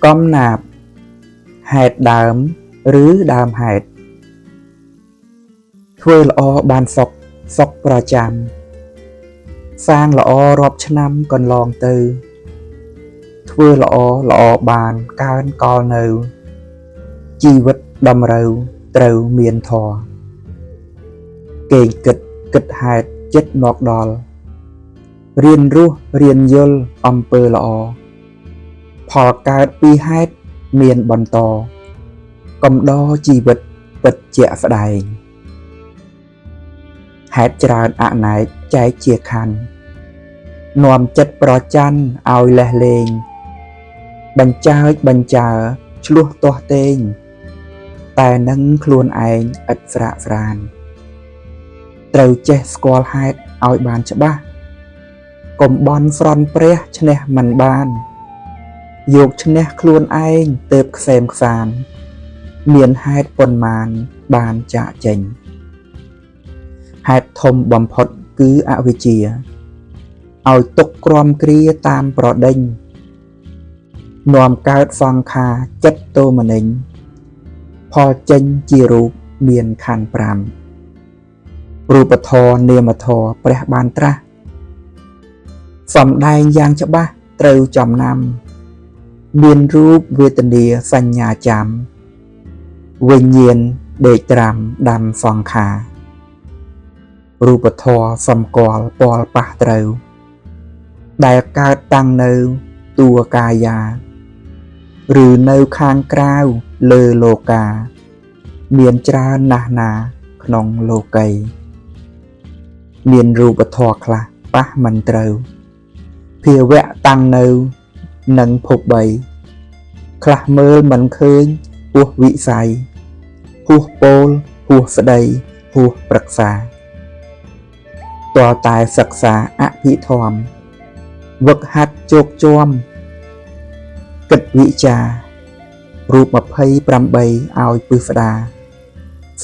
កំណាបហេតុដើមឬដើមហេតុធ្វើល្អបានសុខប្រចាំសាងល្អរាប់ឆ្នាំកន្លងទៅធ្វើល្អបានកើនកលនៅជីវិតតម្រូវត្រូវមានធម៌គេងគិតហេតុចិត្តមកដល់រៀនរស់រៀនយល់អំពើល្អផលកើតពីហេតុមានបន្តកំដរជីវិតពិតជាក់ស្ដែងហេតុច្រើនអណែកចែកជាខណ្ឌនាំចិត្តប្រច័ណ្ឌឲ្យលេះលេងបញ្ចើឆ្លោះទាស់ទែងតែនឹងខ្លួនឯងឥតស្រាកស្រានត្រូវចេះស្គាល់ហេតុឲ្យបានច្បាស់កុំបន់ស្រន់ព្រះឈ្នះមិនបានយកឈ្នះខ្លួនឯងទើបខ្សែមខ្សានមានហេតុប៉ុន្មានបានចាកចេញហេតុធំបំផុតគឺអវិជ្ជាឲ្យទុកក្រំគ្រាតាមប្រដេញនាំកើតសង្ខារចិត្តទោមនិញផលចេញជារូបមានខណ្ឌ5រូបធម៌នាមធម៌ព្រះបានត្រាស់សំដែងយ៉ាងច្បាស់ត្រូវចំណាំមានរូបវេទនាសញ្ញាចាំវិញ្ញាណដេកត្រាំដាំសង្ខាររូបធម៌សម្គាល់ពាល់ប៉ះត្រូវដែលកើតតាំងនៅតួកាយាឬនៅខាងក្រៅលើលោកាមានច្រើនណាស់ណាក្នុងលោកីមានរូបធម៌ខ្លះប៉ះមិនត្រូវភាវៈតាំងនៅនឹងភព3ខ្លះមើលមិនឃើញហួសវិស័យហួសពោលហួសស្ដីហួសប្រឹក្សាតើតែសិក្សាអភិធម្មវឹកហាត់ជោគជាំគិតវិចាររូប28ឲ្យពិស្ដា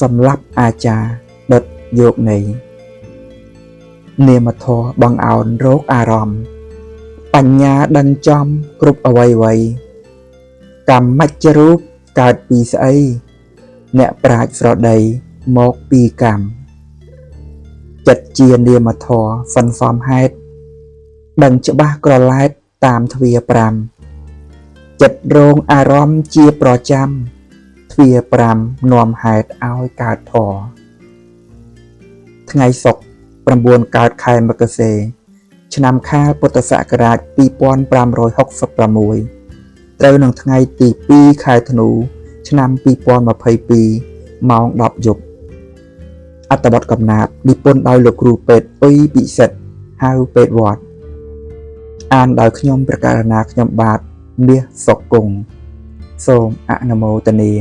សម្រាប់អាចារ្យដុតយកនៃនាមធម៌បង្អោនរោគអារម្មណ៍បញ្ញាដឹងចំគ្រប់អវ័យកម្មមច្ចរូបកើតពីស្អីអ្នកប្រាជ្ញស្រដីមកពីកម្មចិត្តជានាមធម៌សន្សំហេតុដឹងច្បាស់ក្រឡែតតាមទ្វា5ចិត្តរងអារម្មណ៍ជាប្រចាំទ្វា5នាំហេតុឲ្យកើតធម៌ថ្ងៃសុក្រ9កើតខែមករាឆ្នាំខាលពុទ្ធសករាជ2566ត្រូវនឹងថ្ងៃទី2ខែធ្នូឆ្នាំ2022ម៉ោង10យប់អត្ថបទកំណាព្យនិពន្ធដោយលោកគ្រូពេទ្យអ៊ុយពិសិដ្ឋហៅពេទ្យវត្តអានដោយខ្ញុំប្រកាសណាខ្ញុំបាទមាសសុកគង់សូមអនុមោទនា